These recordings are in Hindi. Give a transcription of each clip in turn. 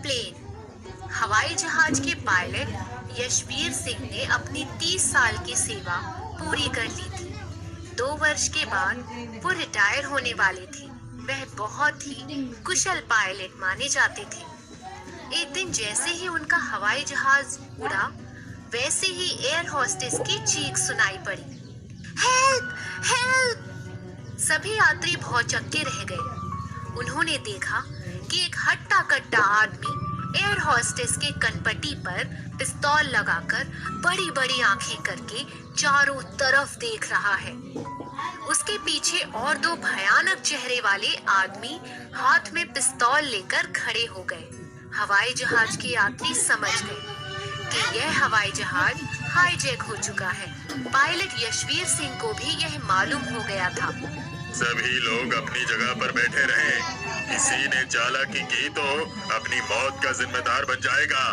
एरोप्लेन। हवाई जहाज के पायलट यशवीर सिंह ने अपनी 30 साल की सेवा पूरी कर ली थी। 2 वर्ष के बाद वो रिटायर होने वाले थे। वह बहुत ही कुशल पायलट माने जाते थे। एक दिन जैसे ही उनका हवाई जहाज उड़ा, वैसे ही एयर होस्टेस की चीख सुनाई पड़ी, हेल्प हेल्प। सभी यात्री भौचक्के रह गए। उन्होंने देखा कि एक हट्टा कट्टा आदमी एयर होस्टेस के कनपट्टी पर पिस्तौल लगाकर बड़ी बड़ी आंखें करके चारों तरफ देख रहा है। उसके पीछे और 2 भयानक चेहरे वाले आदमी हाथ में पिस्तौल लेकर खड़े हो गए। हवाई जहाज के यात्री समझ गए कि यह हवाई जहाज हाईजैक हो चुका है। पायलट यशवीर सिंह को भी यह मालूम हो गया था। सभी लोग अपनी जगह पर बैठे रहें। किसी ने चालाकी की तो अपनी मौत का जिम्मेदार बन जाएगा।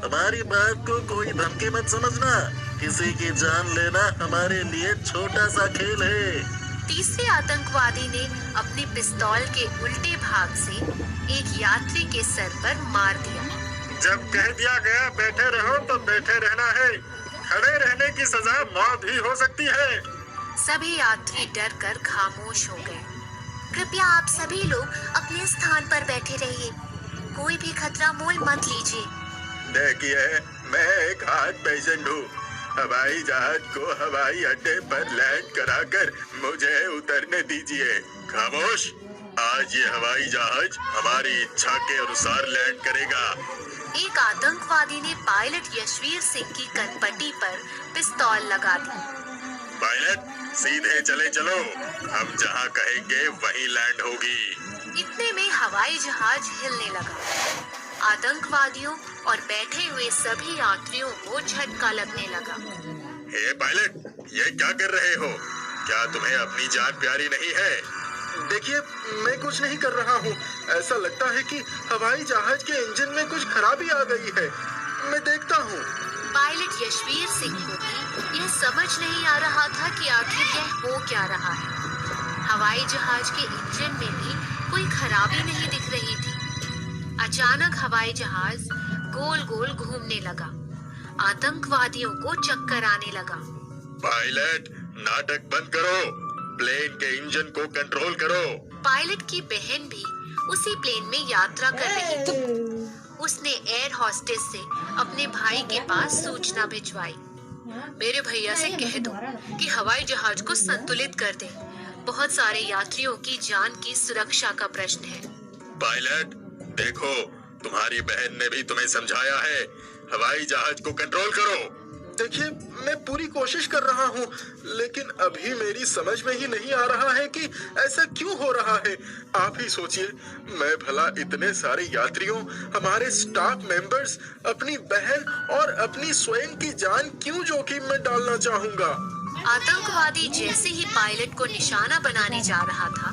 हमारी बात को कोई धमकी मत समझना। किसी की जान लेना हमारे लिए छोटा सा खेल है। तीसरे आतंकवादी ने अपनी पिस्तौल के उल्टे भाग से एक यात्री के सर पर मार दिया। जब कह दिया गया बैठे रहो तो बैठे रहना है। खड़े रहने की सजा मौत ही हो सकती है। सभी यात्री डर कर खामोश हो गए। कृपया आप सभी लोग अपने स्थान पर बैठे रहिए। कोई भी खतरा मोल मत लीजिए। देखिए, मैं एक हार्ट पेशेंट हूँ। हवाई जहाज को हवाई अड्डे पर लैंड कराकर मुझे उतरने दीजिए। खामोश। आज ये हवाई जहाज हमारी इच्छा के अनुसार लैंड करेगा। एक आतंकवादी ने पायलट यशवीर सिंह की कनपट्टी पर पिस्तौल लगा दी। पायलट, सीधे चले चलो। हम जहाँ कहेंगे वहीं लैंड होगी। इतने में हवाई जहाज हिलने लगा। आतंकवादियों और बैठे हुए सभी यात्रियों को झटका लगने लगा। हे पायलट, ये क्या कर रहे हो? क्या तुम्हें अपनी जान प्यारी नहीं है? देखिए, मैं कुछ नहीं कर रहा हूँ। ऐसा लगता है कि हवाई जहाज के इंजन में कुछ खराबी आ गई है। मैं देखता हूँ। पायलट यशवीर सिंह को भी यह समझ नहीं आ रहा था कि आखिर यह हो क्या रहा है। हवाई जहाज के इंजन में भी कोई खराबी नहीं दिख रही थी। अचानक हवाई जहाज गोल गोल घूमने लगा। आतंकवादियों को चक्कर आने लगा। पायलट, नाटक बंद करो। प्लेन के इंजन को कंट्रोल करो। पायलट की बहन भी उसी प्लेन में यात्रा कर रही थी। उसने एयर होस्टेस से अपने भाई के पास सूचना भिजवाई। मेरे भैया से कह दो कि हवाई जहाज को संतुलित कर दे। बहुत सारे यात्रियों की जान की सुरक्षा का प्रश्न है। पायलट, देखो, तुम्हारी बहन ने भी तुम्हें समझाया है। हवाई जहाज को कंट्रोल करो। देखिए, मैं पूरी कोशिश कर रहा हूँ, लेकिन अभी मेरी समझ में ही नहीं आ रहा है कि ऐसा क्यों हो रहा है। आप ही सोचिए, मैं भला इतने सारे यात्रियों, हमारे स्टाफ मेंबर्स, अपनी बहन और अपनी स्वयं की जान क्यों जोखिम में डालना चाहूँगा। आतंकवादी जैसे ही पायलट को निशाना बनाने जा रहा था,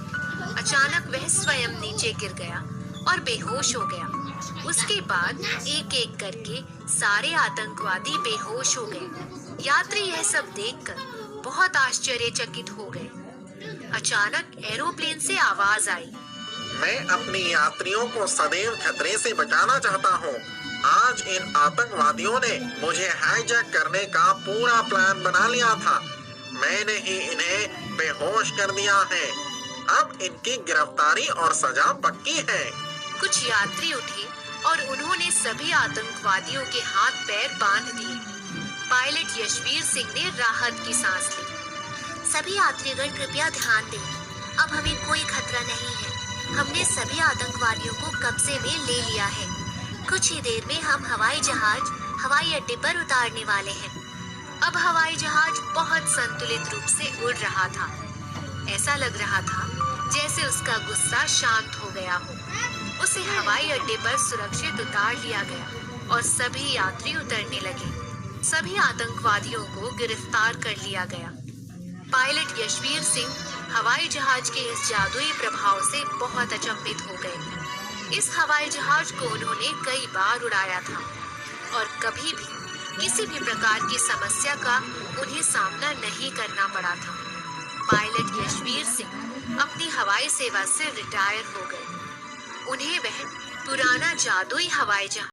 अचानक वह स्वयं नीचे गिर गया और बेहोश हो गया। उसके बाद एक एक करके सारे आतंकवादी बेहोश हो गए। यात्री यह सब देखकर बहुत आश्चर्यचकित हो गए। अचानक एरोप्लेन से आवाज आई, मैं अपने यात्रियों को सदैव खतरे से बचाना चाहता हूँ। आज इन आतंकवादियों ने मुझे हाईजैक करने का पूरा प्लान बना लिया था। मैंने ही इन्हें बेहोश कर दिया है। अब इनकी गिरफ्तारी और सजा पक्की है। कुछ यात्री उठे और उन्होंने सभी आतंकवादियों के हाथ पैर बांध दिए। पायलट यशवीर सिंह ने राहत की सांस ली। सभी यात्रीगण कृपया ध्यान दें। अब हमें कोई खतरा नहीं है। हमने सभी आतंकवादियों को कब्जे में ले लिया है। कुछ ही देर में हम हवाई जहाज हवाई अड्डे पर उतारने वाले हैं। अब हवाई जहाज बहुत संतुलित रूप से उड़ रहा था। ऐसा लग रहा था जैसे उसका गुस्सा शांत हो गया हो। उसे हवाई अड्डे पर सुरक्षित उतार लिया गया और सभी यात्री उतरने लगे। सभी आतंकवादियों को गिरफ्तार कर लिया गया। पायलट यशवीर सिंह हवाई जहाज के इस जादुई प्रभाव से बहुत अचंभित हो गए। इस हवाई जहाज को उन्होंने कई बार उड़ाया था और कभी भी किसी भी प्रकार की समस्या का उन्हें सामना नहीं करना पड़ा था। पायलट यशवीर सिंह अपनी हवाई सेवा से रिटायर हो गए। उन्हें वह पुराना जादुई हवाई जहाज